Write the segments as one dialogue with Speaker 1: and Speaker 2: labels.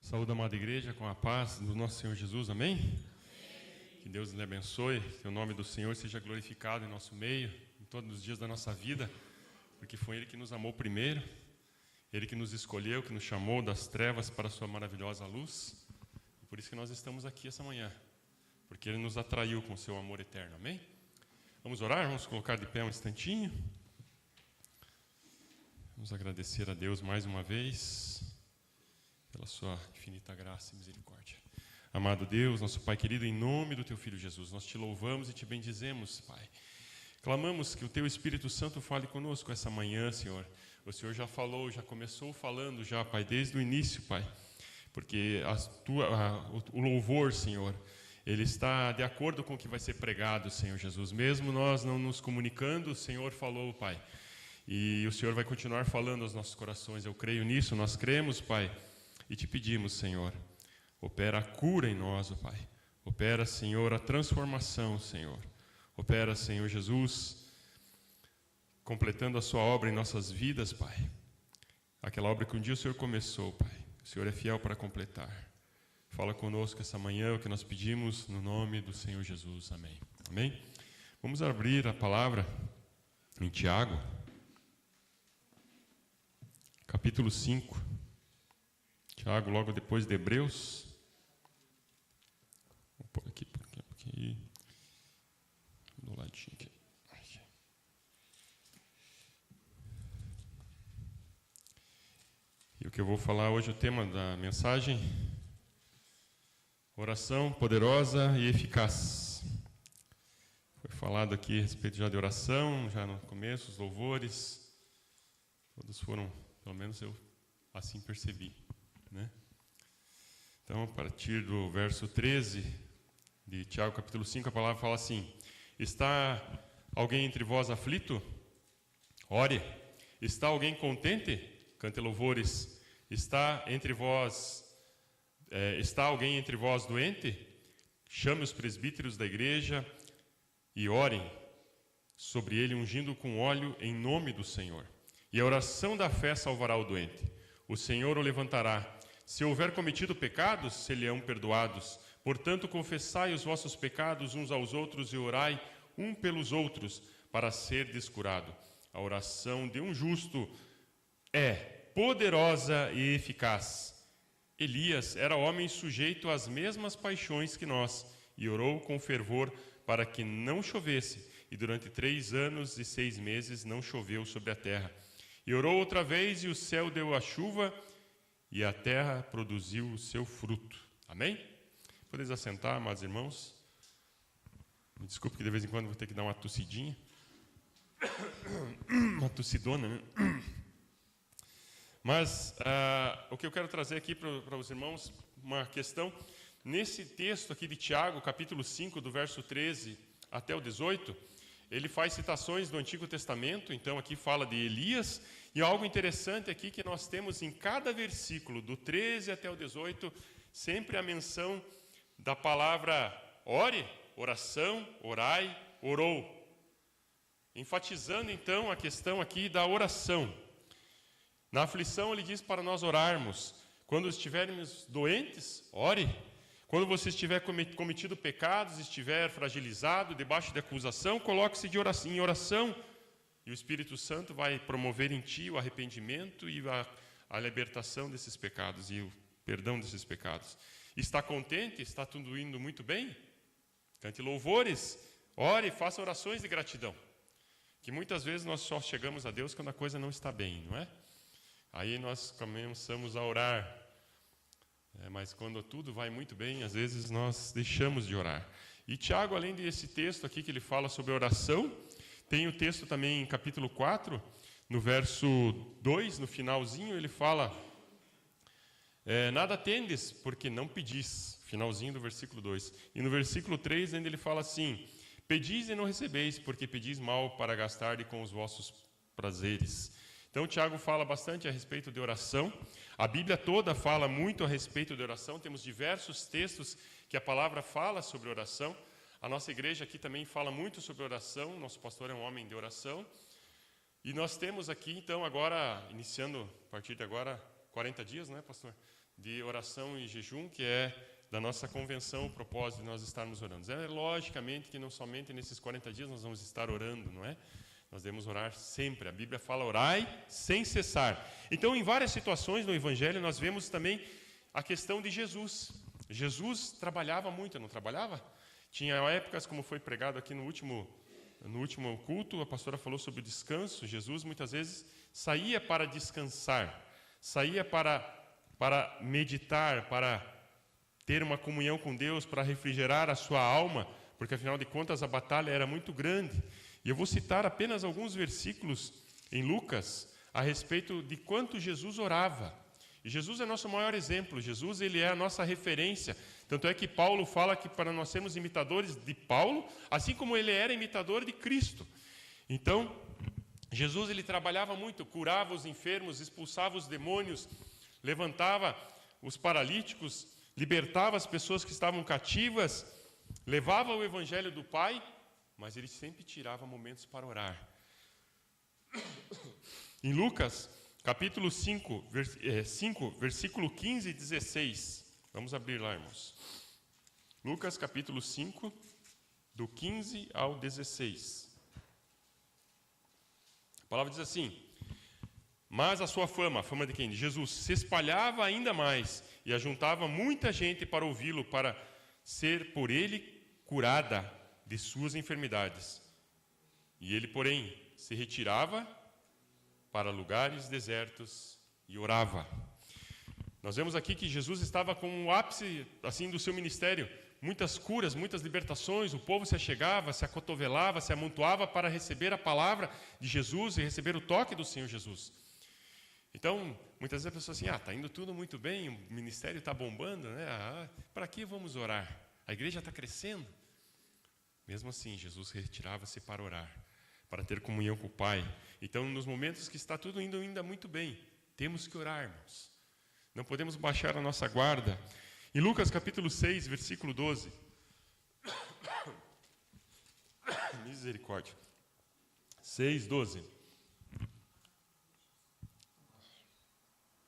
Speaker 1: Saúde, amada igreja, com a paz do nosso Senhor Jesus, amém? Amém. Que Deus lhe abençoe, que o nome do Senhor seja glorificado em nosso meio, em todos os dias da nossa vida, porque foi Ele que nos amou primeiro, Ele que nos escolheu, que nos chamou das trevas para a sua maravilhosa luz, e por isso que nós estamos aqui essa manhã, porque Ele nos atraiu com o seu amor eterno, amém? Vamos orar, vamos colocar de pé um instantinho, vamos agradecer a Deus mais uma vez, pela sua infinita graça e misericórdia. Amado Deus, nosso Pai querido, em nome do Teu Filho Jesus, nós Te louvamos e Te bendizemos, Pai. Clamamos que o Teu Espírito Santo fale conosco essa manhã, Senhor. O Senhor já falou, já começou falando já, Pai, desde o início, Pai. Porque o louvor, Senhor, ele está de acordo com o que vai ser pregado, Senhor Jesus. Mesmo nós não nos comunicando, o Senhor falou, Pai. E o Senhor vai continuar falando aos nossos corações. Eu creio nisso, nós cremos, Pai. E te pedimos, Senhor, opera a cura em nós, ó Pai. Opera, Senhor, a transformação, Senhor. Opera, Senhor Jesus, completando a sua obra em nossas vidas, Pai. Aquela obra que um dia o Senhor começou, Pai. O Senhor é fiel para completar. Fala conosco essa manhã o que nós pedimos no nome do Senhor Jesus. Amém. Amém? Vamos abrir a palavra em Tiago, capítulo 5. Tiago, logo depois de Hebreus. Vou pôr aqui, do ladinho aqui. E o que eu vou falar hoje, o tema da mensagem, oração poderosa e eficaz. Foi falado aqui a respeito já de oração, já no começo, os louvores, todos foram, pelo menos eu assim percebi. Né? Então, a partir do verso 13 de Tiago, capítulo 5, a palavra fala assim: está alguém entre vós aflito? Ore. Está alguém contente? Cante louvores. Está alguém entre vós doente? Chame os presbíteros da igreja e orem sobre ele, ungindo com óleo em nome do Senhor. E a oração da fé salvará o doente. O Senhor o levantará. Se houver cometido pecados, se-lhe-ão perdoados. Portanto, confessai os vossos pecados uns aos outros e orai um pelos outros, para ser descurado. A oração de um justo é poderosa e eficaz. Elias era homem sujeito às mesmas paixões que nós, e orou com fervor para que não chovesse. E durante 3 anos e 6 meses não choveu sobre a terra. E orou outra vez, e o céu deu a chuva, e a terra produziu o seu fruto. Amém? Podeis assentar, amados irmãos. Me desculpe que de vez em quando vou ter que dar uma tossidinha. Uma tossidona, né? Mas o que eu quero trazer aqui para os irmãos, uma questão. Nesse texto aqui de Tiago, capítulo 5, do verso 13 até o 18, ele faz citações do Antigo Testamento, então aqui fala de Elias, e algo interessante aqui que nós temos em cada versículo, do 13 até o 18, sempre a menção da palavra ore, oração, orai, orou. Enfatizando então a questão aqui da oração. Na aflição ele diz para nós orarmos. Quando estivermos doentes, ore. Quando você estiver cometido pecados, estiver fragilizado, debaixo de acusação, coloque-se em oração. E o Espírito Santo vai promover em ti o arrependimento e a libertação desses pecados e o perdão desses pecados. Está contente? Está tudo indo muito bem? Cante louvores, ore, faça orações de gratidão. Que muitas vezes nós só chegamos a Deus quando a coisa não está bem, não é? Aí nós começamos a orar. Mas quando tudo vai muito bem, às vezes nós deixamos de orar. E Tiago, além desse texto aqui que ele fala sobre oração, tem o texto também em capítulo 4, no verso 2, no finalzinho, ele fala: nada tendes, porque não pedis. Finalzinho do versículo 2. E no versículo 3, ainda ele fala assim: pedis e não recebeis, porque pedis mal para gastar com os vossos prazeres. Então, Tiago fala bastante a respeito de oração. A Bíblia toda fala muito a respeito de oração. Temos diversos textos que a palavra fala sobre oração. A nossa igreja aqui também fala muito sobre oração. Nosso pastor é um homem de oração. E nós temos aqui, então, agora, iniciando a partir de agora, 40 dias, né, pastor? de oração e jejum, que é da nossa convenção, o propósito de nós estarmos orando. É logicamente que não somente nesses 40 dias nós vamos estar orando, não é? Nós devemos orar sempre. A Bíblia fala, orai sem cessar. Então, em várias situações no Evangelho, nós vemos também a questão de Jesus. Jesus trabalhava muito, não trabalhava? Tinha épocas, como foi pregado aqui no último culto, a pastora falou sobre o descanso. Jesus, muitas vezes, saía para descansar, saía para meditar, para ter uma comunhão com Deus, para refrigerar a sua alma, porque, afinal de contas, a batalha era muito grande. E eu vou citar apenas alguns versículos em Lucas a respeito de quanto Jesus orava. E Jesus é nosso maior exemplo, Jesus ele é a nossa referência. Tanto é que Paulo fala que para nós sermos imitadores de Paulo, assim como ele era imitador de Cristo. Então, Jesus ele trabalhava muito, curava os enfermos, expulsava os demônios, levantava os paralíticos, libertava as pessoas que estavam cativas, levava o evangelho do Pai, mas ele sempre tirava momentos para orar. Em Lucas, capítulo 5, versículo 15 e 16. Vamos abrir lá, irmãos. Lucas, capítulo 5, do 15 ao 16. A palavra diz assim: mas a sua fama, a fama de quem? De Jesus, se espalhava ainda mais e ajuntava muita gente para ouvi-lo, para ser por ele curada de suas enfermidades. E ele, porém, se retirava para lugares desertos e orava. Nós vemos aqui que Jesus estava com o ápice assim do seu ministério, muitas curas, muitas libertações, o povo se achegava, se acotovelava, se amontoava para receber a palavra de Jesus e receber o toque do Senhor Jesus. Então, muitas vezes a pessoa assim, está indo tudo muito bem, o ministério está bombando, né? Para que vamos orar? A igreja está crescendo. Mesmo assim, Jesus retirava-se para orar, para ter comunhão com o Pai. Então, nos momentos que está tudo indo ainda muito bem, temos que orar, irmãos. Não podemos baixar a nossa guarda. Em Lucas capítulo 6, versículo 12. Misericórdia. 6, 12.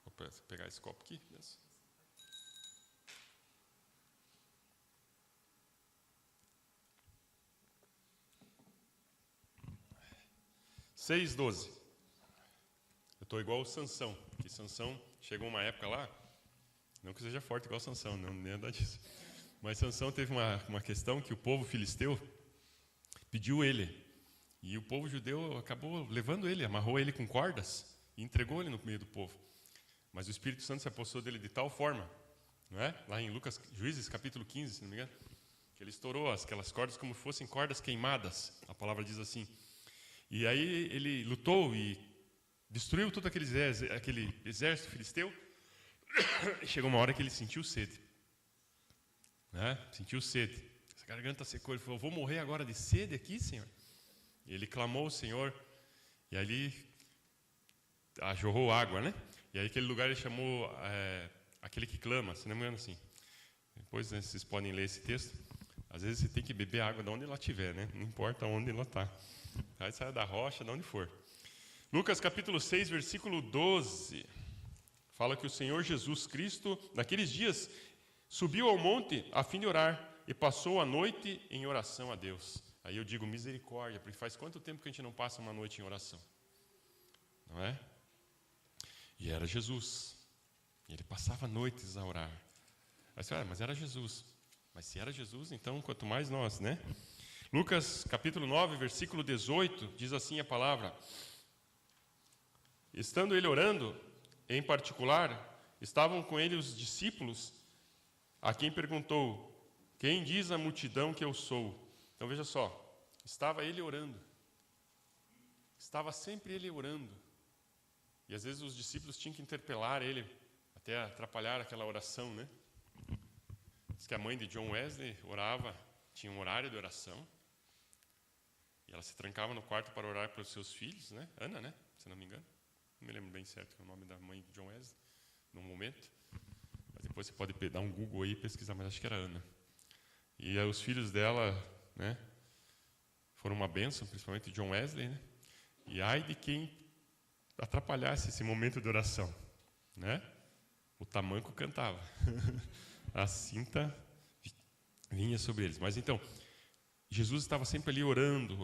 Speaker 1: Vou pegar esse copo aqui. 6, 12. Eu estou igual o Sansão, que Sansão chegou uma época lá, não que seja forte igual o Sansão, não é nada disso. Mas Sansão teve uma questão que o povo filisteu pediu ele, e o povo judeu acabou levando ele, amarrou ele com cordas e entregou ele no meio do povo. Mas o Espírito Santo se apossou dele de tal forma, não é? Lá em Lucas, Juízes, capítulo 15, se não me engano, que ele estourou aquelas cordas como fossem cordas queimadas, a palavra diz assim. E aí ele lutou e destruiu todo aquele exército filisteu. E chegou uma hora que ele sentiu sede, né? Sentiu sede, essa garganta secou, ele falou, vou morrer agora de sede aqui, Senhor? E ele clamou ao Senhor, e ali jorrou água, né? E aí aquele lugar ele chamou aquele que clama, se não me engano assim. Depois, né, vocês podem ler esse texto. Às vezes você tem que beber água de onde ela estiver, né? Não importa onde ela está. Aí sai da rocha, de onde for. Lucas capítulo 6, versículo 12. Fala que o Senhor Jesus Cristo, naqueles dias, subiu ao monte a fim de orar e passou a noite em oração a Deus. Aí eu digo misericórdia, porque faz quanto tempo que a gente não passa uma noite em oração? Não é? E era Jesus. E ele passava noites a orar. Aí você, mas era Jesus. Mas se era Jesus, então quanto mais nós, né? Lucas capítulo 9, versículo 18, diz assim a palavra: estando ele orando, em particular, estavam com ele os discípulos, a quem perguntou, quem diz a multidão que eu sou? Então veja só, estava ele orando. Estava sempre ele orando. E às vezes os discípulos tinham que interpelar ele, até atrapalhar aquela oração, né? Diz que a mãe de John Wesley orava, tinha um horário de oração, e ela se trancava no quarto para orar pelos seus filhos, né? Ana, né? Se não me engano. Não me lembro bem certo o nome da mãe de John Wesley, no momento. Mas depois você pode dar um Google aí e pesquisar, mas acho que era Ana. E aí os filhos dela, né? Foram uma bênção, principalmente John Wesley, né? E ai de quem atrapalhasse esse momento de oração, né? o tamanco cantava. A cinta vinha sobre eles. Mas então, Jesus estava sempre ali orando,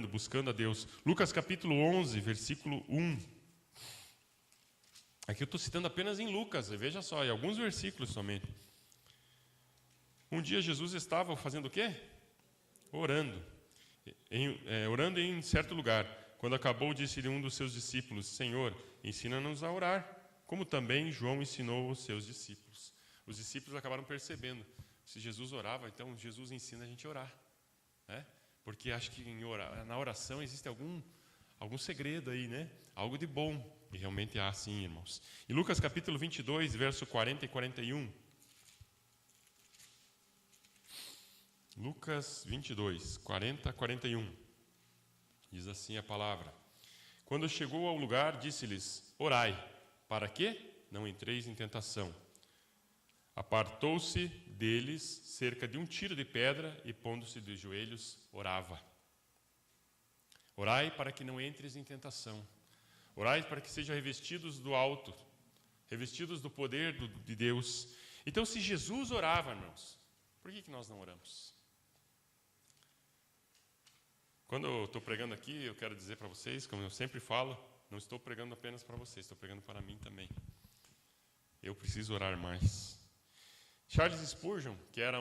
Speaker 1: buscando a Deus. Lucas capítulo 11, versículo 1. Aqui eu estou citando apenas em Lucas, veja só, em alguns versículos somente. Um dia Jesus estava fazendo o quê? Orando. Orando em certo lugar. Quando acabou, disse-lhe um dos seus discípulos: Senhor, ensina-nos a orar, como também João ensinou os seus discípulos. Os discípulos acabaram percebendo. Se Jesus orava, então Jesus ensina a gente a orar. Né? Porque acho que na oração existe algum segredo aí, né? Algo de bom. E realmente há sim, irmãos. Em Lucas capítulo 22, verso 40 e 41. Lucas 22, 40 a 41. Diz assim a palavra. Quando chegou ao lugar, disse-lhes: Orai, para que não entreis em tentação. Apartou-se deles cerca de um tiro de pedra e, pondo-se de joelhos, orava. Orai para que não entres em tentação. Orai para que sejam revestidos do alto, revestidos do poder de Deus. Então, se Jesus orava, irmãos, por que nós não oramos? Quando eu estou pregando aqui, eu quero dizer para vocês, como eu sempre falo, não estou pregando apenas para vocês, estou pregando para mim também. Eu preciso orar mais. Charles Spurgeon, que era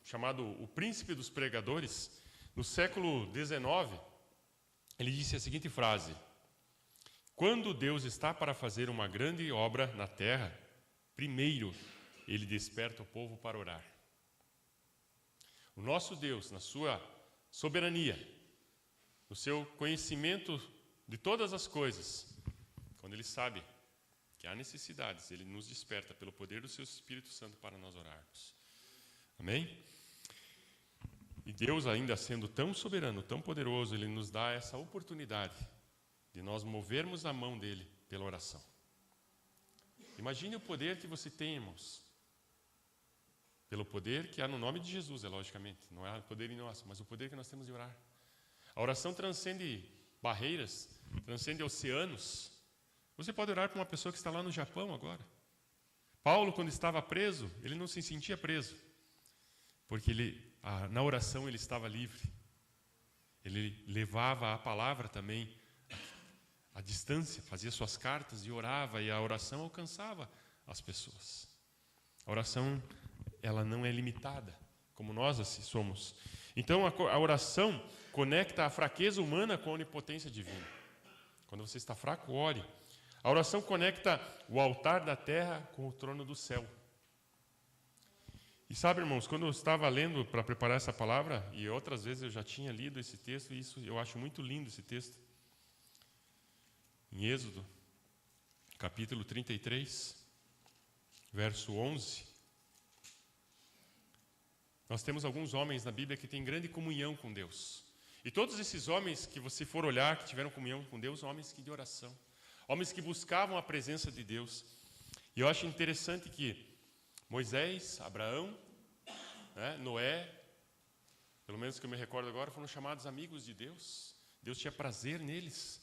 Speaker 1: chamado o príncipe dos pregadores, no século XIX, ele disse a seguinte frase: quando Deus está para fazer uma grande obra na terra, primeiro Ele desperta o povo para orar. O nosso Deus, na sua soberania, no seu conhecimento de todas as coisas, quando Ele sabe que há necessidades, Ele nos desperta pelo poder do seu Espírito Santo para nós orarmos. Amém? E Deus, ainda sendo tão soberano, tão poderoso, Ele nos dá essa oportunidade de nós movermos a mão dEle pela oração. Imagine o poder que você tem, irmãos. Pelo poder que há no nome de Jesus, logicamente. Não é o poder em nós, mas o poder que nós temos de orar. A oração transcende barreiras, transcende oceanos. Você pode orar para uma pessoa que está lá no Japão agora. Paulo, quando estava preso, ele não se sentia preso, porque na oração ele estava livre. Ele levava a palavra também à distância, fazia suas cartas e orava, e a oração alcançava as pessoas. A oração, ela não é limitada, como nós assim somos. Então, a oração conecta a fraqueza humana com a onipotência divina. Quando você está fraco, ore. A oração conecta o altar da terra com o trono do céu. E sabe, irmãos, quando eu estava lendo para preparar essa palavra, e outras vezes eu já tinha lido esse texto, e isso eu acho muito lindo esse texto. Em Êxodo, capítulo 33, verso 11. Nós temos alguns homens na Bíblia que têm grande comunhão com Deus. E todos esses homens que você for olhar, que tiveram comunhão com Deus, homens que de oração. Homens que buscavam a presença de Deus. E eu acho interessante que Moisés, Abraão, Noé, pelo menos que eu me recordo agora, foram chamados amigos de Deus. Deus tinha prazer neles.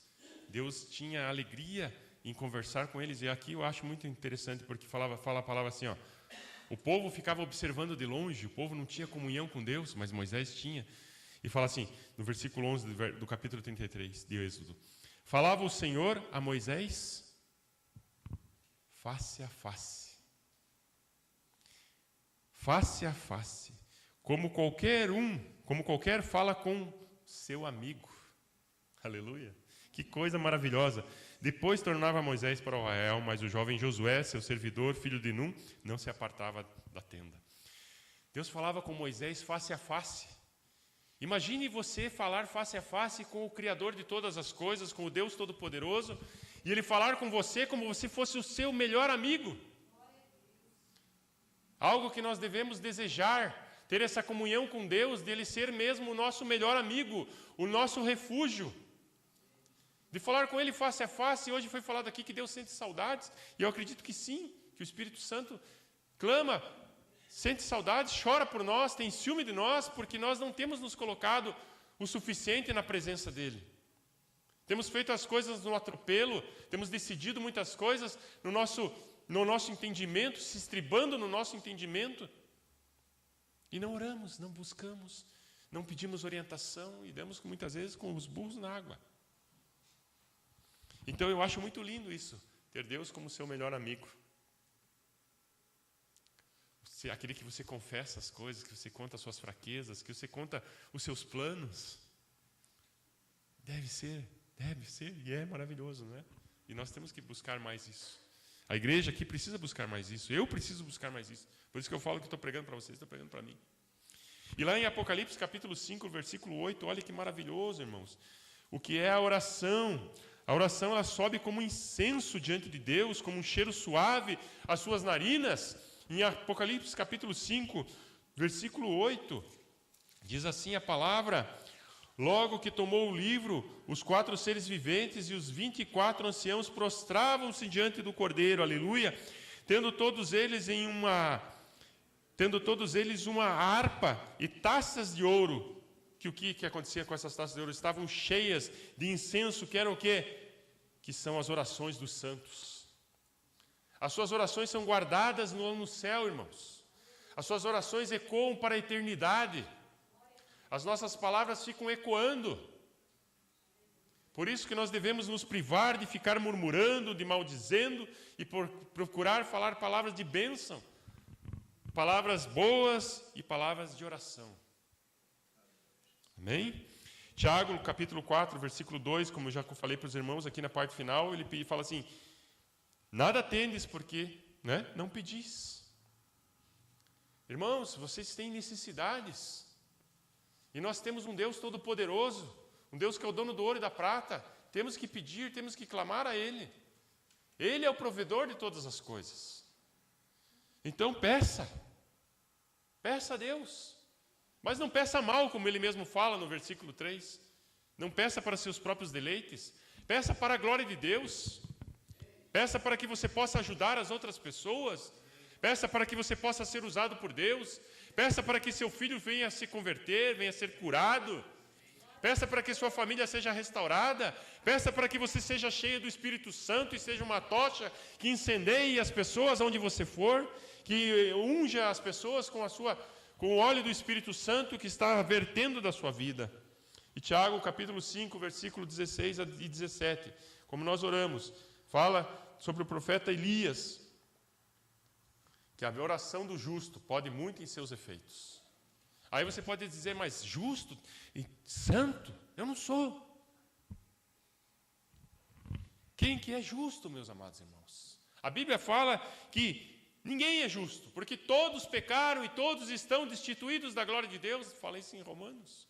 Speaker 1: Deus tinha alegria em conversar com eles. E aqui eu acho muito interessante, porque fala a palavra assim, ó. O povo ficava observando de longe, o povo não tinha comunhão com Deus, mas Moisés tinha. E fala assim, no versículo 11 do capítulo 33 de Êxodo. Falava o Senhor a Moisés face a face. Face a face. Como qualquer fala com seu amigo. Aleluia. Que coisa maravilhosa. Depois tornava Moisés para Israel, mas o jovem Josué, seu servidor, filho de Num, não se apartava da tenda. Deus falava com Moisés face a face. Imagine você falar face a face com o Criador de todas as coisas, com o Deus Todo-Poderoso, e Ele falar com você como se fosse o seu melhor amigo. Algo que nós devemos desejar, ter essa comunhão com Deus, dele ser mesmo o nosso melhor amigo, o nosso refúgio. De falar com Ele face a face. Hoje foi falado aqui que Deus sente saudades, e eu acredito que sim, que o Espírito Santo clama, sente saudades, chora por nós, tem ciúme de nós, porque nós não temos nos colocado o suficiente na presença dEle. Temos feito as coisas no atropelo, temos decidido muitas coisas no nosso no nosso entendimento, se estribando no nosso entendimento, e não oramos, não buscamos, não pedimos orientação e damos muitas vezes com os burros na água. Então eu acho muito lindo isso, ter Deus como seu melhor amigo. Aquele que você confessa as coisas, que você conta as suas fraquezas, que você conta os seus planos. Deve ser, e é maravilhoso, não é? E nós temos que buscar mais isso. A igreja aqui precisa buscar mais isso, eu preciso buscar mais isso. Por isso que eu falo que estou pregando para vocês, estou pregando para mim. E lá em Apocalipse capítulo 5, versículo 8, olha que maravilhoso, irmãos. O que é a oração? A oração ela sobe como um incenso diante de Deus, como um cheiro suave às suas narinas. Em Apocalipse capítulo 5, versículo 8, diz assim a palavra: logo que tomou o livro, os 4 seres viventes e os 24 anciãos prostravam-se diante do Cordeiro, aleluia, tendo todos eles uma harpa e taças de ouro. O que acontecia com essas taças de ouro? Estavam cheias de incenso, que eram o quê? Que são as orações dos santos. As suas orações são guardadas no céu, irmãos. As suas orações ecoam para a eternidade. As nossas palavras ficam ecoando. Por isso que nós devemos nos privar de ficar murmurando, de maldizendo e procurar falar palavras de bênção, palavras boas e palavras de oração. Amém? Tiago, capítulo 4, versículo 2, como eu já falei para os irmãos aqui na parte final, ele fala assim: nada tendes porque não pedis. Irmãos, vocês têm necessidades. E nós temos um Deus todo-poderoso, um Deus que é o dono do ouro e da prata. Temos que pedir, temos que clamar a Ele. Ele é o provedor de todas as coisas. Então peça a Deus. Mas não peça mal, como Ele mesmo fala no versículo 3. Não peça para seus próprios deleites. Peça para a glória de Deus. Peça para que você possa ajudar as outras pessoas. Peça para que você possa ser usado por Deus. Peça para que seu filho venha se converter, venha ser curado. Peça para que sua família seja restaurada. Peça para que você seja cheio do Espírito Santo e seja uma tocha que incendeie as pessoas onde você for, que unja as pessoas com o óleo do Espírito Santo que está vertendo da sua vida. E Tiago, capítulo 5, versículo 16 e 17, como nós oramos, fala sobre o profeta Elias, que a oração do justo pode muito em seus efeitos. Aí você pode dizer, mas justo e santo? Eu não sou. Quem que é justo, meus amados irmãos? A Bíblia fala que ninguém é justo, porque todos pecaram e todos estão destituídos da glória de Deus. Fala isso em Romanos.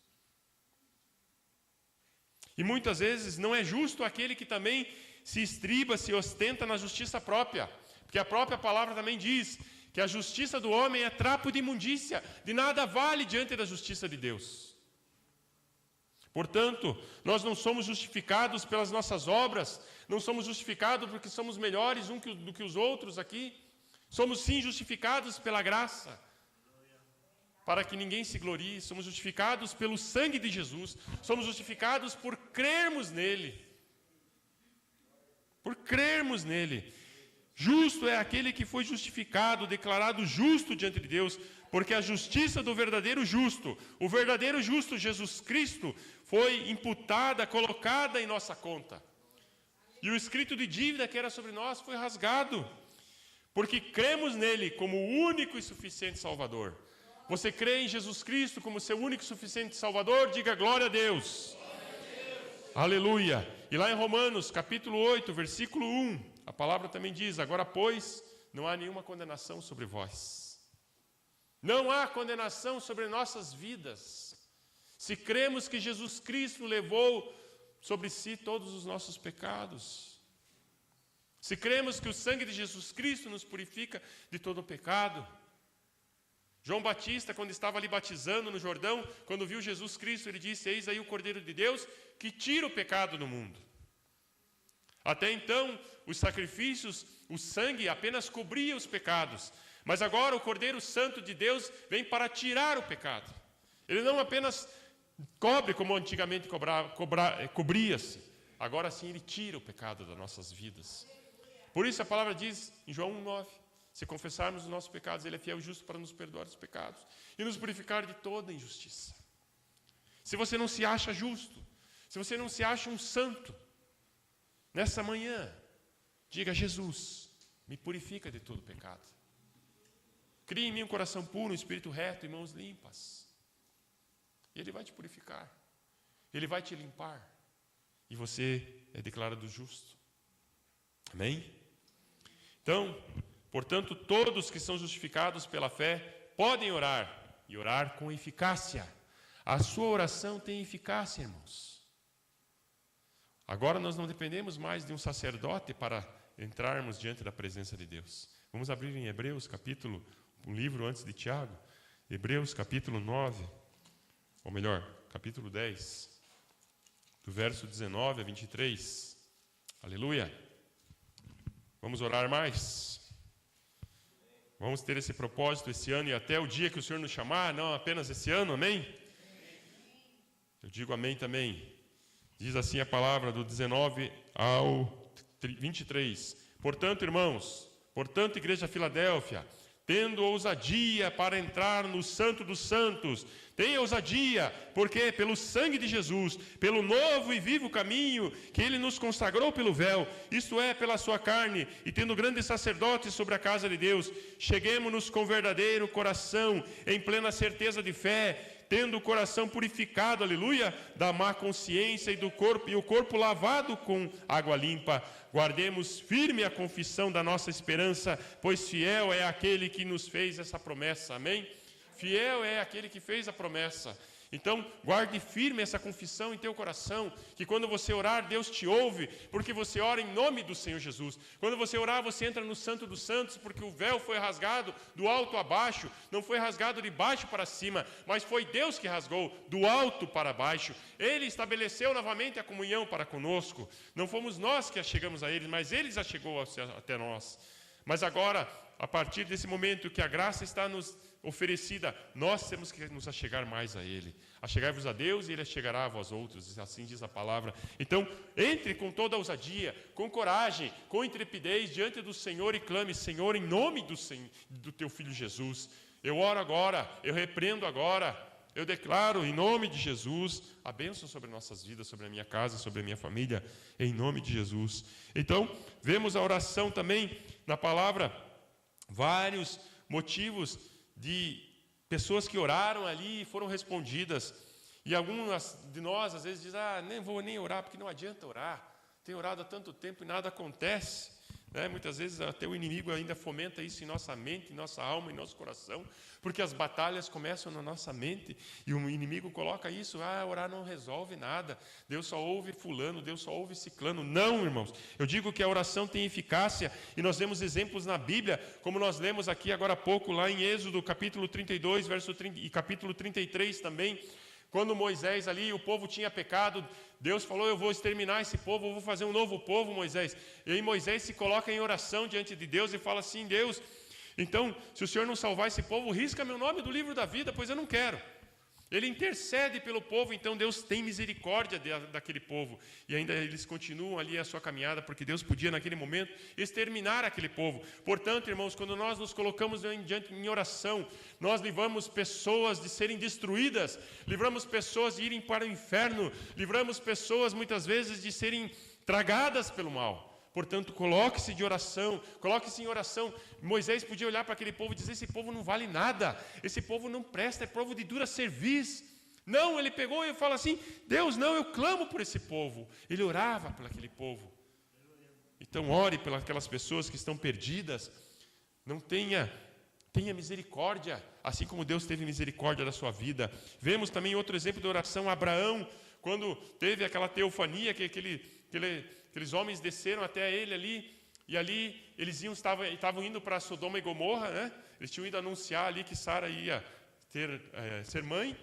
Speaker 1: E muitas vezes não é justo aquele que também se estriba, se ostenta na justiça própria. Porque a própria palavra também diz que a justiça do homem é trapo de imundícia, de nada vale diante da justiça de Deus. Portanto, nós não somos justificados pelas nossas obras, não somos justificados porque somos melhores do que os outros aqui. Somos sim justificados pela graça, para que ninguém se glorie. Somos justificados pelo sangue de Jesus, somos justificados por crermos nele. Por crermos nele. Justo é aquele que foi justificado, declarado justo diante de Deus, porque a justiça do verdadeiro justo, o verdadeiro justo Jesus Cristo, foi imputada, colocada em nossa conta. E o escrito de dívida que era sobre nós foi rasgado, porque cremos nele como o único e suficiente Salvador. Você crê em Jesus Cristo como seu único e suficiente Salvador? Diga glória a Deus. Aleluia. E lá em Romanos, capítulo 8, versículo 1, a palavra também diz: agora, pois, não há nenhuma condenação sobre vós. Não há condenação sobre nossas vidas. Se cremos que Jesus Cristo levou sobre si todos os nossos pecados. Se cremos que o sangue de Jesus Cristo nos purifica de todo o pecado. João Batista, quando estava ali batizando no Jordão, quando viu Jesus Cristo, ele disse: eis aí o Cordeiro de Deus que tira o pecado do mundo. Até então, os sacrifícios, o sangue apenas cobria os pecados. Mas agora o Cordeiro Santo de Deus vem para tirar o pecado. Ele não apenas cobre como antigamente cobria-se. Agora sim ele tira o pecado das nossas vidas. Por isso a palavra diz em João 1,9, se confessarmos os nossos pecados, Ele é fiel e justo para nos perdoar os pecados e nos purificar de toda injustiça. Se você não se acha justo, se você não se acha um santo, nessa manhã, diga: Jesus, me purifica de todo pecado. Crie em mim um coração puro, um espírito reto e mãos limpas. E Ele vai te purificar. Ele vai te limpar. E você é declarado justo. Amém? Então, portanto, todos que são justificados pela fé podem orar, e orar com eficácia. A sua oração tem eficácia, irmãos. Agora nós não dependemos mais de um sacerdote para entrarmos diante da presença de Deus. Vamos abrir em Hebreus, capítulo, um livro antes de Tiago, Hebreus, capítulo 9, ou melhor, capítulo 10, do verso 19 a 23. Aleluia! Vamos orar mais? Vamos ter esse propósito esse ano e até o dia que o Senhor nos chamar, não apenas esse ano, amém? Eu digo amém também. Diz assim a palavra do 19 ao 23. Portanto, irmãos, portanto, Igreja Filadélfia, tendo ousadia para entrar no Santo dos Santos, tenha ousadia, porque pelo sangue de Jesus, pelo novo e vivo caminho que Ele nos consagrou pelo véu, isto é, pela sua carne, e tendo grande sacerdote sobre a casa de Deus, cheguemo-nos com verdadeiro coração, em plena certeza de fé, tendo o coração purificado, aleluia, da má consciência e o corpo lavado com água limpa. Guardemos firme a confissão da nossa esperança, pois fiel é aquele que nos fez essa promessa, amém? Fiel é aquele que fez a promessa. Então, guarde firme essa confissão em teu coração, que quando você orar, Deus te ouve, porque você ora em nome do Senhor Jesus. Quando você orar, você entra no Santo dos Santos, porque o véu foi rasgado do alto a baixo, não foi rasgado de baixo para cima, mas foi Deus que rasgou do alto para baixo. Ele estabeleceu novamente a comunhão para conosco. Não fomos nós que chegamos a Ele, mas Ele já chegou até nós. Mas agora, a partir desse momento que a graça está nos oferecida, nós temos que nos achegar mais a Ele. Achegai-vos a Deus e Ele achegará a vós outros, assim diz a palavra. Então, entre com toda a ousadia, com coragem, com intrepidez diante do Senhor e clame: Senhor, em nome do Teu Filho Jesus, eu oro agora, eu repreendo agora, eu declaro em nome de Jesus a bênção sobre nossas vidas, sobre a minha casa, sobre a minha família, em nome de Jesus. Então, vemos a oração também na palavra, vários motivos de pessoas que oraram ali e foram respondidas. E algumas de nós, às vezes, dizem: nem vou nem orar, porque não adianta orar. Tenho orado há tanto tempo e nada acontece. Muitas vezes até o inimigo ainda fomenta isso em nossa mente, em nossa alma, em nosso coração, porque as batalhas começam na nossa mente e o inimigo coloca isso: orar não resolve nada, Deus só ouve fulano, Deus só ouve ciclano. Não, irmãos, eu digo que a oração tem eficácia e nós vemos exemplos na Bíblia, como nós lemos aqui agora há pouco, lá em Êxodo, capítulo 32, verso 30, e capítulo 33 também. Quando Moisés ali, o povo tinha pecado, Deus falou: eu vou exterminar esse povo, eu vou fazer um novo povo, Moisés. E aí Moisés se coloca em oração diante de Deus e fala assim: Deus, então, se o Senhor não salvar esse povo, risca meu nome do livro da vida, pois eu não quero. Ele intercede pelo povo, então Deus tem misericórdia daquele povo. E ainda eles continuam ali a sua caminhada, porque Deus podia naquele momento exterminar aquele povo. Portanto, irmãos, quando nós nos colocamos em oração, nós livramos pessoas de serem destruídas, livramos pessoas de irem para o inferno, livramos pessoas muitas vezes de serem tragadas pelo mal. Portanto, coloque-se em oração. Moisés podia olhar para aquele povo e dizer: esse povo não vale nada, esse povo não presta, é povo de dura cerviz. Não, ele pegou e fala assim: Deus, não, eu clamo por esse povo. Ele orava por aquele povo. Então, ore pelas aquelas pessoas que estão perdidas. Não tenha misericórdia, assim como Deus teve misericórdia da sua vida. Vemos também outro exemplo de oração: Abraão, quando teve aquela teofania, que aqueles homens desceram até ele ali, e ali eles estavam indo para Sodoma e Gomorra, né? Eles tinham ido anunciar ali que Sara ia ser mãe,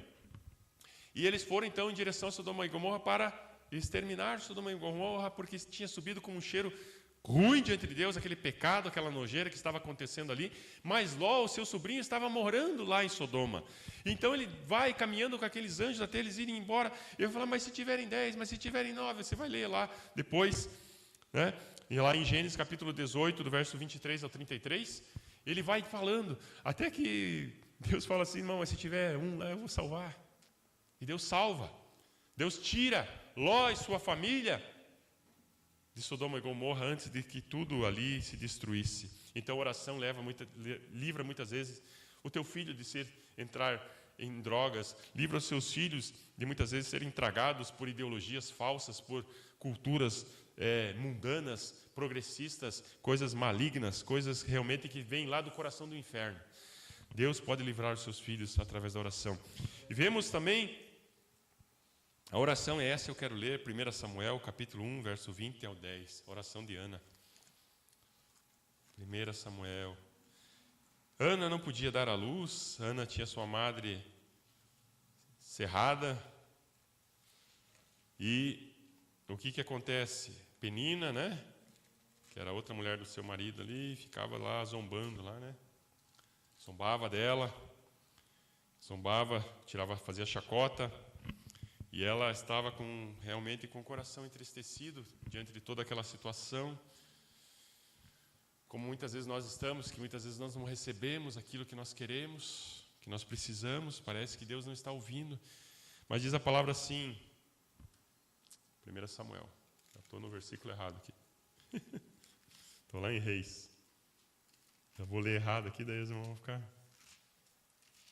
Speaker 1: e eles foram então em direção a Sodoma e Gomorra para exterminar Sodoma e Gomorra, porque tinha subido com um cheiro ruim diante de Deus, aquele pecado, aquela nojeira que estava acontecendo ali. Mas Ló, o seu sobrinho, estava morando lá em Sodoma. Então ele vai caminhando com aqueles anjos até eles irem embora. Eu falo: mas se tiverem 10, mas se tiverem 9, você vai ler lá depois, né? E lá em Gênesis capítulo 18, do verso 23 ao 33, ele vai falando, até que Deus fala assim, irmão, mas se tiver um lá, eu vou salvar. E Deus salva. Deus tira Ló e sua família de Sodoma e Gomorra antes de que tudo ali se destruísse. Então a oração livra muitas vezes o teu filho de entrar em drogas, livra os seus filhos de muitas vezes serem tragados por ideologias falsas, por culturas mundanas, progressistas, coisas malignas, coisas realmente que vêm lá do coração do inferno. Deus pode livrar os seus filhos através da oração. E vemos também, a oração é essa, eu quero ler, 1 Samuel, capítulo 1, verso 20 ao 10, oração de Ana. 1 Samuel. Ana não podia dar à luz, Ana tinha sua madre cerrada. E o que acontece? Penina, né? Que era outra mulher do seu marido ali, ficava lá zombando lá, né? Zombava dela, fazia chacota. E ela estava realmente com o coração entristecido diante de toda aquela situação. Como muitas vezes nós estamos, que muitas vezes nós não recebemos aquilo que nós queremos, que nós precisamos, parece que Deus não está ouvindo. Mas diz a palavra assim, 1 Samuel, já estou no versículo errado aqui. Estou lá em Reis. Já vou ler errado aqui, daí eles vão ficar.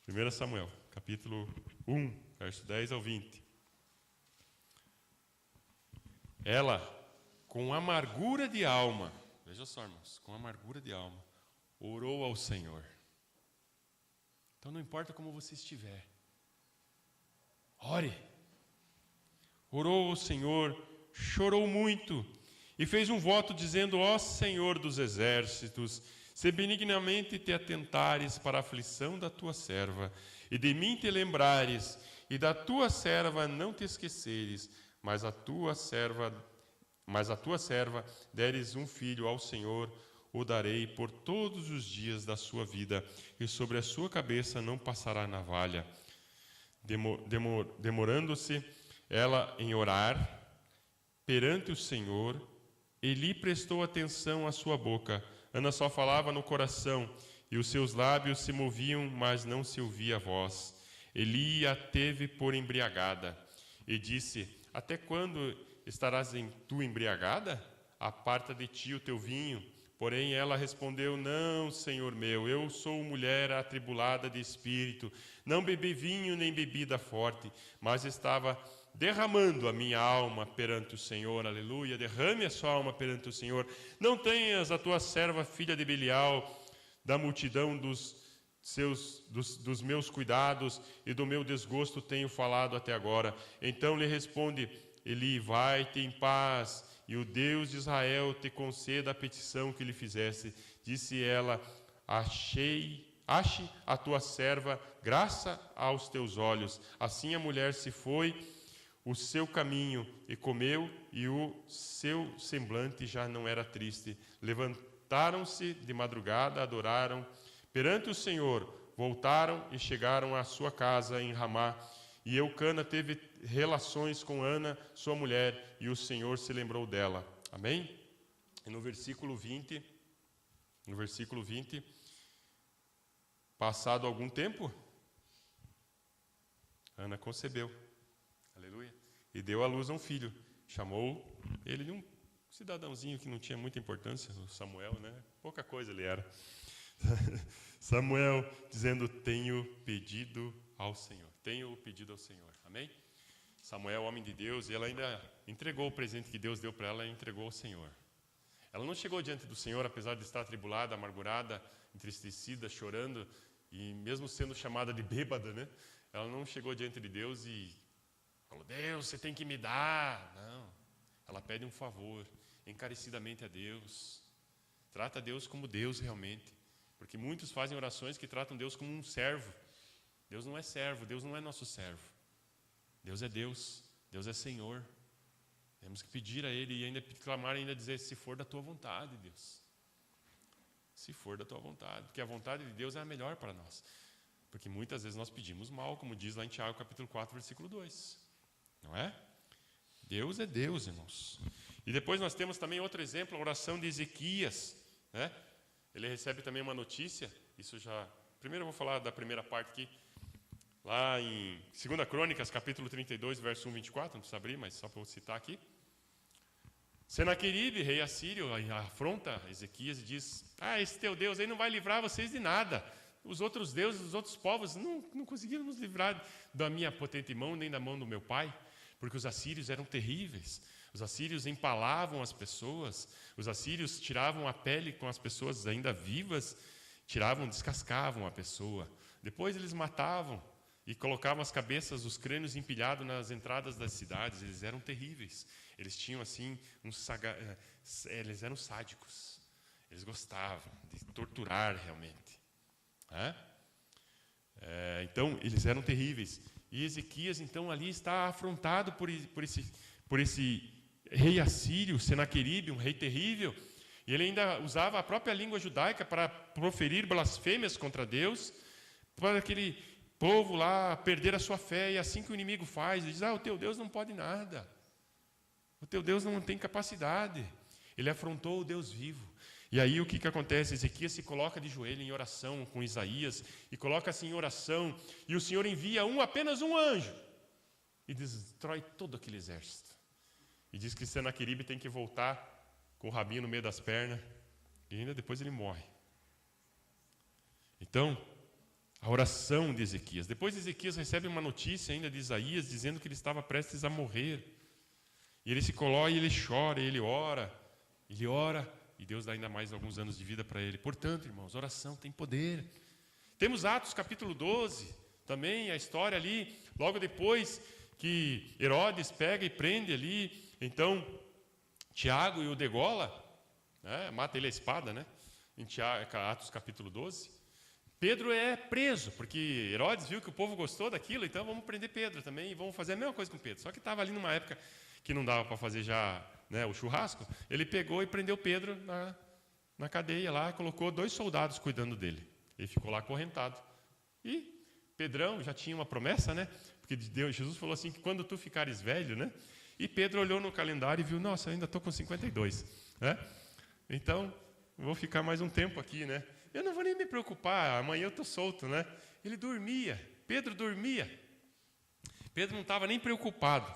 Speaker 1: 1 Samuel, capítulo 1, verso 10 ao 20. Ela, com amargura de alma, veja só, irmãos, com amargura de alma, orou ao Senhor. Então não importa como você estiver, ore. Orou ao Senhor, chorou muito e fez um voto dizendo: ó Senhor dos exércitos, se benignamente te atentares para a aflição da tua serva, e de mim te lembrares, e da tua serva não te esqueceres, mas a tua serva deres um filho ao Senhor, o darei por todos os dias da sua vida, e sobre a sua cabeça não passará navalha. Demorando-se ela em orar perante o Senhor, Eli prestou atenção à sua boca. Ana só falava no coração, e os seus lábios se moviam, mas não se ouvia a voz. Eli a teve por embriagada, e disse: até quando estarás tu embriagada? Aparta de ti o teu vinho. Porém ela respondeu: não, Senhor meu, eu sou mulher atribulada de espírito, não bebi vinho nem bebida forte, mas estava derramando a minha alma perante o Senhor. Aleluia, derrame a sua alma perante o Senhor. Não tenhas a tua serva filha de Belial, da multidão dos meus cuidados e do meu desgosto tenho falado até agora. Então lhe responde Eli: vai-te em paz, e o Deus de Israel te conceda a petição que lhe fizesse. Disse ela: ache a tua serva graça aos teus olhos. Assim a mulher se foi o seu caminho e comeu, e o seu semblante já não era triste. Levantaram-se de madrugada, adoraram perante o Senhor, voltaram e chegaram à sua casa em Ramá. E Eucana teve relações com Ana, sua mulher, e o Senhor se lembrou dela. Amém? E no versículo 20, passado algum tempo, Ana concebeu. Aleluia. E deu à luz a um filho. Chamou ele de um cidadãozinho que não tinha muita importância, o Samuel, né? Pouca coisa ele era. Samuel, dizendo: tenho pedido ao Senhor. Tenho pedido ao Senhor. Amém? Samuel, homem de Deus, e ela ainda entregou o presente que Deus deu para ela e entregou ao Senhor. Ela não chegou diante do Senhor, apesar de estar atribulada, amargurada, entristecida, chorando, e mesmo sendo chamada de bêbada, né? Ela não chegou diante de Deus e falou: Deus, você tem que me dar. Não. Ela pede um favor, encarecidamente a Deus. Trata Deus como Deus realmente. Porque muitos fazem orações que tratam Deus como um servo. Deus não é servo, Deus não é nosso servo. Deus é Deus, Deus é Senhor. Temos que pedir a Ele e ainda clamar, ainda dizer: se for da Tua vontade, Deus. Se for da Tua vontade. Porque a vontade de Deus é a melhor para nós. Porque muitas vezes nós pedimos mal, como diz lá em Tiago, capítulo 4, versículo 2. Não é? Deus é Deus, irmãos. E depois nós temos também outro exemplo, a oração de Ezequias, né? Ele recebe também uma notícia, isso já... Primeiro eu vou falar da primeira parte aqui, lá em 2 Crônicas, capítulo 32, verso 1, 24, não precisa abrir, mas só para eu citar aqui. Senaqueribe, rei assírio, afronta Ezequias e diz: esse teu Deus aí não vai livrar vocês de nada. Os outros deuses, os outros povos não conseguiram nos livrar da minha potente mão, nem da mão do meu pai, porque os assírios eram terríveis. Os assírios empalavam as pessoas, os assírios tiravam a pele com as pessoas ainda vivas, descascavam a pessoa. Depois eles matavam e colocavam as cabeças, os crânios empilhados nas entradas das cidades. Eles eram terríveis. Eles tinham assim, eles eram sádicos. Eles gostavam de torturar realmente. Então, eles eram terríveis. E Ezequias, então, ali está afrontado por esse rei assírio, Senaqueribe, um rei terrível. E ele ainda usava a própria língua judaica para proferir blasfêmias contra Deus, para aquele povo lá perder a sua fé. E assim que o inimigo faz, ele diz: o teu Deus não pode nada. O teu Deus não tem capacidade. Ele afrontou o Deus vivo. E aí o que acontece? Ezequias se coloca de joelho em oração com Isaías, e coloca-se em oração, e o Senhor envia apenas um anjo, e destrói todo aquele exército. E diz que Senaqueribe tem que voltar com o rabinho no meio das pernas, e ainda depois ele morre. Então, a oração de Ezequias. Depois Ezequias recebe uma notícia ainda de Isaías, dizendo que ele estava prestes a morrer. E ele se coloca e ele chora, e ele ora, e Deus dá ainda mais alguns anos de vida para ele. Portanto, irmãos, oração tem poder. Temos Atos capítulo 12, também a história ali, logo depois que Herodes pega e prende ali, então, Tiago e o degola, mata ele a espada, né? Em Atos capítulo 12. Pedro é preso, porque Herodes viu que o povo gostou daquilo, então vamos prender Pedro também, e vamos fazer a mesma coisa com Pedro. Só que estava ali numa época que não dava para fazer já, né, o churrasco. Ele pegou e prendeu Pedro na cadeia lá, colocou 2 soldados cuidando dele. Ele ficou lá acorrentado. E Pedrão já tinha uma promessa, né? Porque Jesus falou assim, que quando tu ficares velho, né? E Pedro olhou no calendário e viu: nossa, eu ainda estou com 52, né? Então, vou ficar mais um tempo aqui, né? Eu não vou nem me preocupar, amanhã eu estou solto, né? Ele dormia, Pedro dormia. Pedro não estava nem preocupado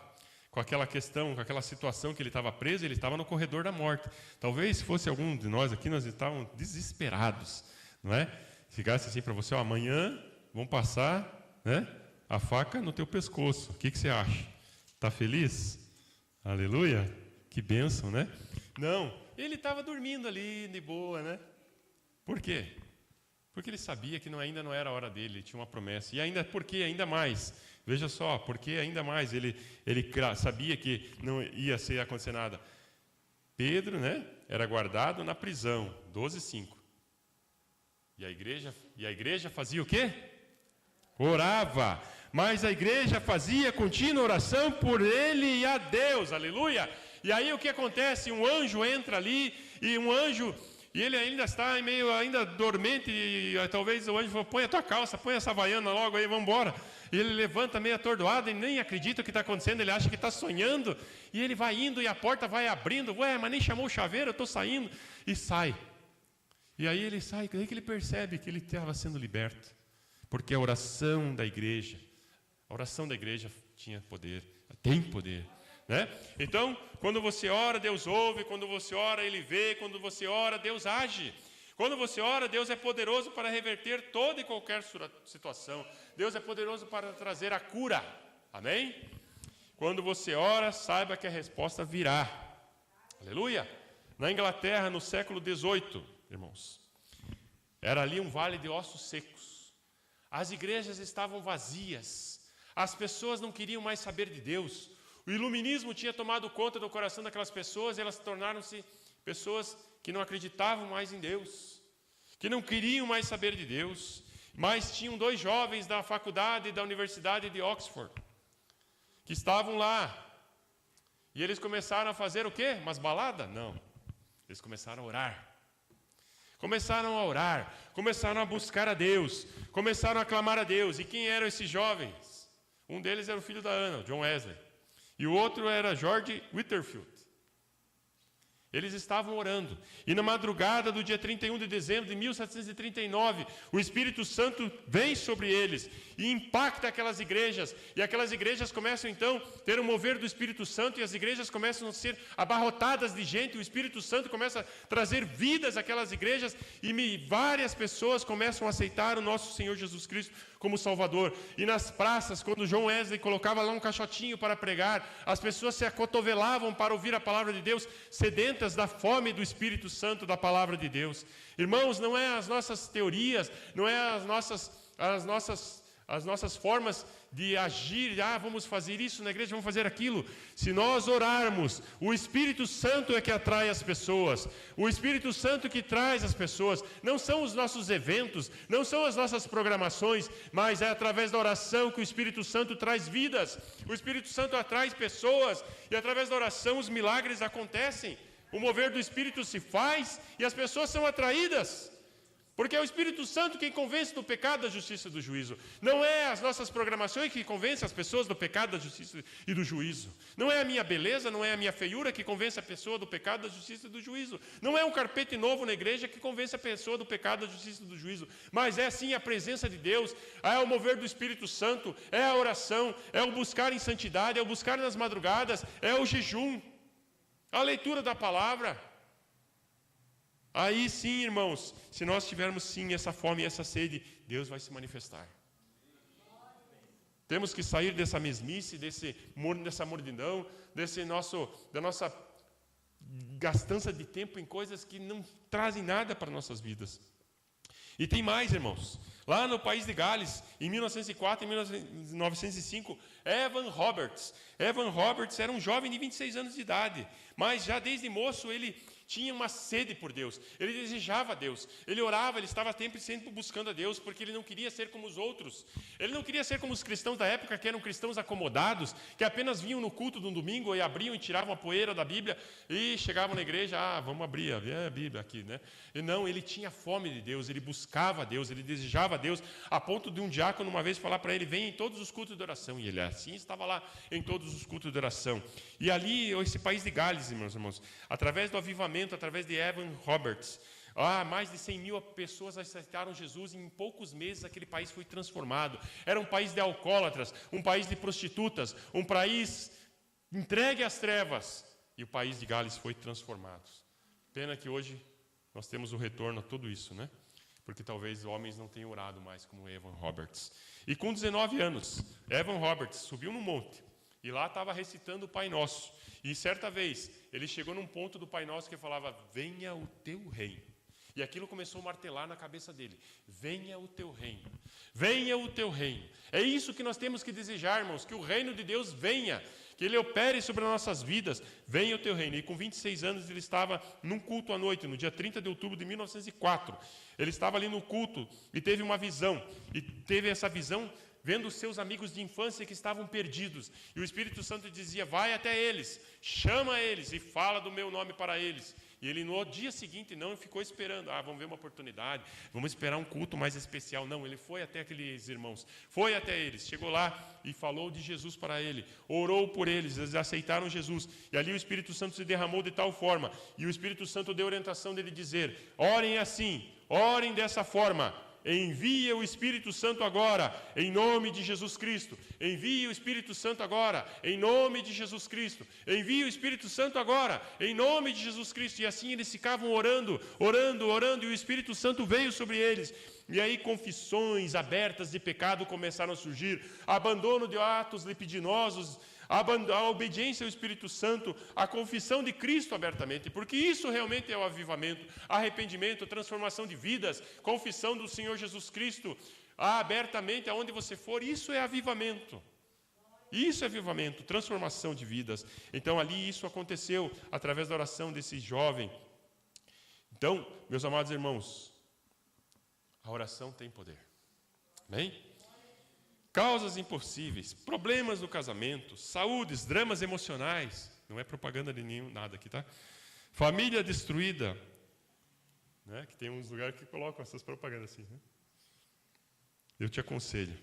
Speaker 1: com aquela questão, com aquela situação que ele estava preso, ele estava no corredor da morte. Talvez se fosse algum de nós aqui, nós estávamos desesperados, não é? Ficasse assim para você: amanhã vão passar, né, a faca no teu pescoço. O que você acha? Está feliz? Aleluia? Que bênção, né? Não, ele estava dormindo ali, de boa, né? Por quê? Porque ele sabia que ainda não era a hora dele, ele tinha uma promessa. E ainda, por quê? Ainda mais. Veja só, porque ainda mais ele sabia que não ia acontecer nada. Pedro, né, era guardado na prisão, 12:5. E a igreja fazia o quê? Orava. Mas a igreja fazia contínua oração por ele e a Deus, aleluia. E aí o que acontece? Um anjo entra ali, e ele ainda está meio ainda dormente, e talvez o anjo falou: põe a tua calça, põe essa havaiana logo aí, vamos embora. E ele levanta meio atordoado, e nem acredita o que está acontecendo, ele acha que está sonhando, e ele vai indo, e a porta vai abrindo. Mas nem chamou o chaveiro, eu estou saindo, e sai. E aí ele sai, aí que ele percebe que ele estava sendo liberto, porque a oração da igreja tinha poder, tem poder, né? Então, quando você ora, Deus ouve; quando você ora, Ele vê; quando você ora, Deus age. Quando você ora, Deus é poderoso para reverter toda e qualquer situação. Deus é poderoso para trazer a cura. Amém? Quando você ora, saiba que a resposta virá. Aleluia! Na Inglaterra, no século XVIII, irmãos, era ali um vale de ossos secos. As igrejas estavam vazias. As pessoas não queriam mais saber de Deus. O iluminismo tinha tomado conta do coração daquelas pessoas, e elas tornaram-se pessoas que não acreditavam mais em Deus, que não queriam mais saber de Deus. Mas tinham 2 jovens da faculdade da Universidade de Oxford, que estavam lá, e eles começaram a fazer o quê? Umas baladas? Não. Eles começaram a orar. Começaram a buscar a Deus, começaram a clamar a Deus. E quem eram esses jovens? Um deles era o filho da Ana, John Wesley. E o outro era George Whitefield. Eles estavam orando. E na madrugada do dia 31 de dezembro de 1739, o Espírito Santo vem sobre eles e impacta aquelas igrejas. E aquelas igrejas começam então a ter um mover do Espírito Santo e as igrejas começam a ser abarrotadas de gente. O Espírito Santo começa a trazer vidas àquelas igrejas e várias pessoas começam a aceitar o nosso Senhor Jesus Cristo como Salvador. E nas praças, quando John Wesley colocava lá um caixotinho para pregar, as pessoas se acotovelavam para ouvir a palavra de Deus, sedentas da fome do Espírito Santo, da palavra de Deus. Irmãos, não é as nossas teorias, não é as nossas formas de agir, vamos fazer isso na igreja, vamos fazer aquilo. Se nós orarmos, o Espírito Santo é que atrai as pessoas, o Espírito Santo que traz as pessoas, não são os nossos eventos, não são as nossas programações, mas é através da oração que o Espírito Santo traz vidas, o Espírito Santo atrai pessoas, e através da oração os milagres acontecem, o mover do Espírito se faz, e as pessoas são atraídas. Porque é o Espírito Santo quem convence do pecado, da justiça e do juízo. Não é as nossas programações que convencem as pessoas do pecado, da justiça e do juízo. Não é a minha beleza, não é a minha feiura que convence a pessoa do pecado, da justiça e do juízo. Não é um carpete novo na igreja que convence a pessoa do pecado, da justiça e do juízo. Mas é sim a presença de Deus, é o mover do Espírito Santo, é a oração, é o buscar em santidade, é o buscar nas madrugadas, é o jejum, a leitura da palavra. Aí sim, irmãos, se nós tivermos sim essa fome e essa sede, Deus vai se manifestar. Temos que sair dessa mesmice, dessa mordidão, da nossa gastança de tempo em coisas que não trazem nada para nossas vidas. E tem mais, irmãos. Lá no país de Gales, em 1904 e 1905, Evan Roberts era um jovem de 26 anos de idade, mas já desde moço ele tinha uma sede por Deus, ele desejava a Deus, ele orava, ele estava sempre buscando a Deus, porque ele não queria ser como os outros, ele não queria ser como os cristãos da época, que eram cristãos acomodados, que apenas vinham no culto do domingo e abriam e tiravam a poeira da Bíblia e chegavam na igreja, vamos abrir a Bíblia aqui, né? E não, ele tinha fome de Deus, ele buscava a Deus, ele desejava a Deus, a ponto de um diácono uma vez falar para ele, venha em todos os cultos de oração, e ele assim estava lá em todos os cultos de oração. E ali, esse país de Gales, meus irmãos, através do avivamento, através de Evan Roberts, mais de 100 mil pessoas aceitaram Jesus e em poucos meses aquele país foi transformado. Era um país de alcoólatras, um país de prostitutas, um país entregue às trevas, e o país de Gales foi transformado. Pena que hoje nós temos o retorno a tudo isso, né? Porque talvez homens não tenham orado mais como Evan Roberts. E com 19 anos, Evan Roberts subiu no monte e lá estava recitando o Pai Nosso. E certa vez, ele chegou num ponto do Pai Nosso que falava, venha o teu reino. E aquilo começou a martelar na cabeça dele. Venha o teu reino. Venha o teu reino. É isso que nós temos que desejar, irmãos, que o reino de Deus venha, que ele opere sobre as nossas vidas. Venha o teu reino. E com 26 anos ele estava num culto à noite, no dia 30 de outubro de 1904. Ele estava ali no culto e teve uma visão. E teve essa visão vendo os seus amigos de infância que estavam perdidos. E o Espírito Santo dizia, vai até eles, chama eles e fala do meu nome para eles. E ele no dia seguinte não ficou esperando, vamos ver uma oportunidade, vamos esperar um culto mais especial. Não, ele foi até aqueles irmãos, foi até eles, chegou lá e falou de Jesus para ele, orou por eles, eles aceitaram Jesus. E ali o Espírito Santo se derramou de tal forma, e o Espírito Santo deu orientação dele dizer, orem assim, orem dessa forma, envia o Espírito Santo agora, em nome de Jesus Cristo. Envia o Espírito Santo agora, em nome de Jesus Cristo. Envia o Espírito Santo agora, em nome de Jesus Cristo. E assim eles ficavam orando, e o Espírito Santo veio sobre eles. E aí confissões abertas de pecado começaram a surgir, abandono de atos libidinosos, a obediência ao Espírito Santo, a confissão de Cristo abertamente, porque isso realmente é o avivamento, arrependimento, transformação de vidas, confissão do Senhor Jesus Cristo, abertamente, aonde você for, isso é avivamento. Isso é avivamento, transformação de vidas. Então ali isso aconteceu através da oração desse jovem. Então, meus amados irmãos, a oração tem poder. Amém? Causas impossíveis, problemas no casamento, saúdes, dramas emocionais. Não é propaganda de nenhum, nada aqui, tá? Família destruída. Né? Que tem uns lugares que colocam essas propagandas assim. Né? Eu te aconselho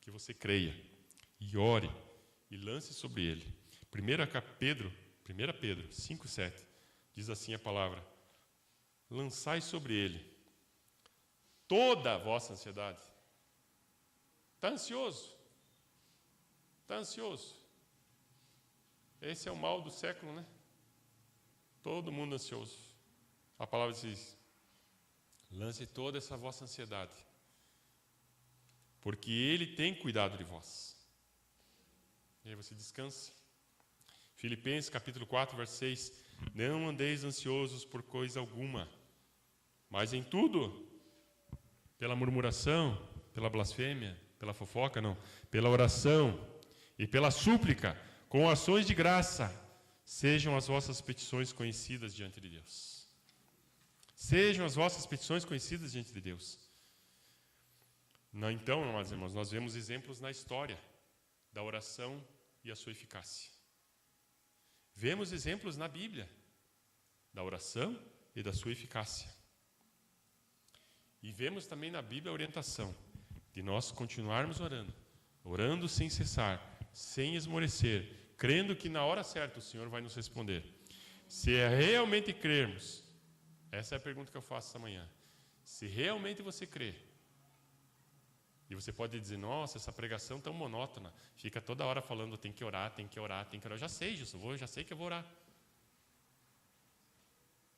Speaker 1: que você creia e ore e lance sobre ele. 1 Pedro 5,7. diz assim a palavra: lançai sobre ele toda a vossa ansiedade. Está ansioso? Está ansioso? Esse é o mal do século, né? Todo mundo ansioso. A palavra diz: lance toda essa vossa ansiedade, porque Ele tem cuidado de vós. E aí você descansa. Filipenses capítulo 4, verso 6: não andeis ansiosos por coisa alguma, mas em tudo, pela murmuração, pela blasfêmia, pela fofoca, não, pela oração e pela súplica, com ações de graça, sejam as vossas petições conhecidas diante de Deus. Sejam as vossas petições conhecidas diante de Deus. Não, então, amados irmãos, nós vemos exemplos na história da oração e a sua eficácia. Vemos exemplos na Bíblia da oração e da sua eficácia. E vemos também na Bíblia a orientação de nós continuarmos orando, orando sem cessar, sem esmorecer, crendo que na hora certa o Senhor vai nos responder. Se realmente crermos, essa é a pergunta que eu faço essa manhã. Se realmente você crê, e você pode dizer: nossa, essa pregação tão monótona, fica toda hora falando, tem que orar, tem que orar, tem que orar. Eu já sei disso, eu já sei que eu vou orar.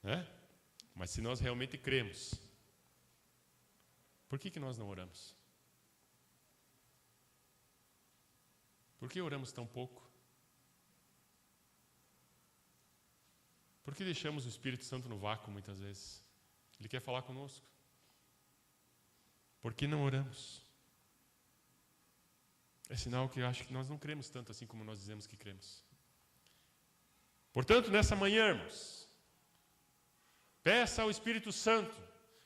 Speaker 1: Né? Mas se nós realmente cremos, por que nós não oramos? Por que oramos tão pouco? Por que deixamos o Espírito Santo no vácuo muitas vezes? Ele quer falar conosco. Por que não oramos? É sinal que eu acho que nós não cremos tanto assim como nós dizemos que cremos. Portanto, nessa manhã, irmãos, peça ao Espírito Santo.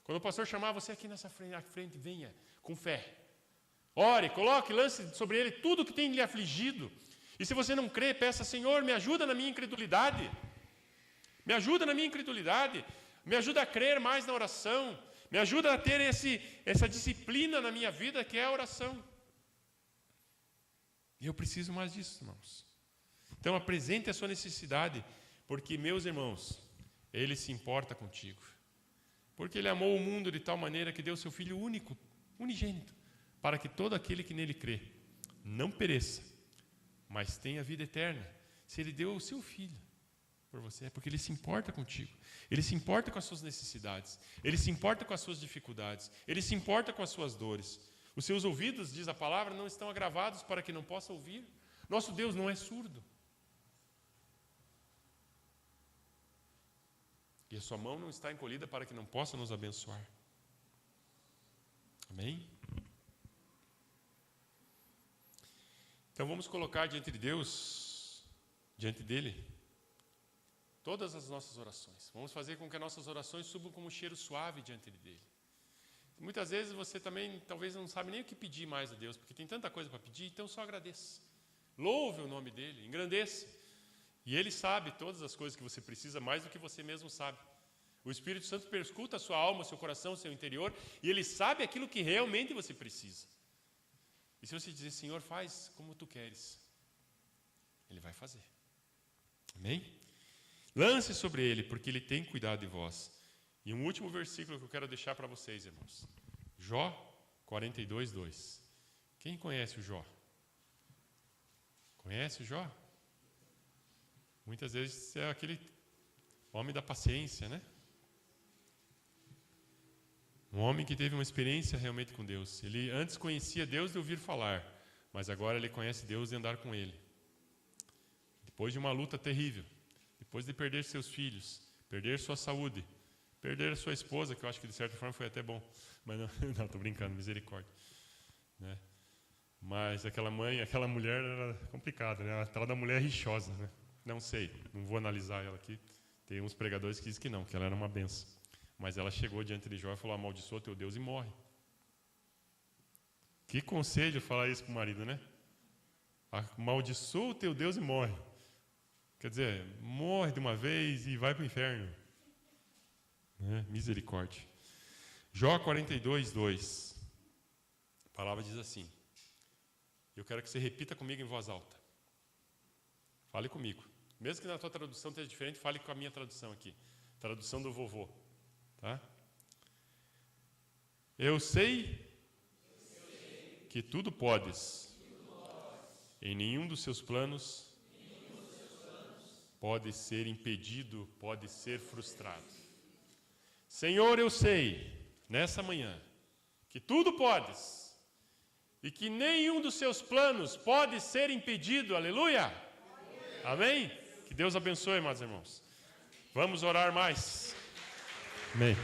Speaker 1: Quando o pastor chamar você aqui nessa frente, venha com fé. Ore, coloque, lance sobre ele tudo que tem lhe afligido. E se você não crê, peça: Senhor, me ajuda na minha incredulidade. Me ajuda na minha incredulidade. Me ajuda a crer mais na oração. Me ajuda a ter essa disciplina na minha vida, que é a oração. E eu preciso mais disso, irmãos. Então apresente a sua necessidade, porque, meus irmãos, Ele se importa contigo. Porque Ele amou o mundo de tal maneira que deu seu Filho único, unigênito, para que todo aquele que nele crê não pereça, mas tenha vida eterna. Se Ele deu o seu Filho por você, é porque Ele se importa contigo. Ele se importa com as suas necessidades. Ele se importa com as suas dificuldades. Ele se importa com as suas dores. Os seus ouvidos, diz a palavra, não estão agravados para que não possa ouvir. Nosso Deus não é surdo. E a sua mão não está encolhida para que não possa nos abençoar. Amém? Então vamos colocar diante de Deus, diante dEle, todas as nossas orações. Vamos fazer com que as nossas orações subam como um cheiro suave diante dEle. Muitas vezes você também talvez não sabe nem o que pedir mais a Deus, porque tem tanta coisa para pedir, então só agradeça. Louve o nome dEle, engrandeça. E Ele sabe todas as coisas que você precisa, mais do que você mesmo sabe. O Espírito Santo perscruta a sua alma, o seu coração, o seu interior, e Ele sabe aquilo que realmente você precisa. E se você dizer: Senhor, faz como Tu queres, Ele vai fazer. Amém? Lance sobre Ele, porque Ele tem cuidado de vós. E um último versículo que eu quero deixar para vocês, irmãos. Jó 42, 2. Quem conhece o Jó? Conhece o Jó? Muitas vezes é aquele homem da paciência, né? Um homem que teve uma experiência realmente com Deus. Ele antes conhecia Deus de ouvir falar, mas agora ele conhece Deus de andar com Ele. Depois de uma luta terrível, depois de perder seus filhos, perder sua saúde, perder a sua esposa, que eu acho que de certa forma foi até bom, mas não, estou brincando, misericórdia. Né? Mas aquela mulher era complicada, né? A tal da mulher rixosa, né? Não sei, não vou analisar ela aqui. Tem uns pregadores que dizem que não, que ela era uma benção. Mas ela chegou diante de Jó e falou: amaldiçoa teu Deus e morre. Que conselho falar isso para o marido, né? Amaldiçoa o teu Deus e morre. Quer dizer, morre de uma vez e vai para o inferno. Né? Misericórdia. Jó 42, 2. A palavra diz assim. Eu quero que você repita comigo em voz alta. Fale comigo. Mesmo que na tua tradução esteja diferente, fale com a minha tradução aqui. Tradução do vovô. Tá? Eu sei que tudo podes. Em nenhum dos seus planos pode ser impedido, pode ser frustrado. Senhor, eu sei, nessa manhã, que tudo podes e que nenhum dos seus planos pode ser impedido. Aleluia! Amém? Que Deus abençoe, meus irmãos. Vamos orar mais. Amém.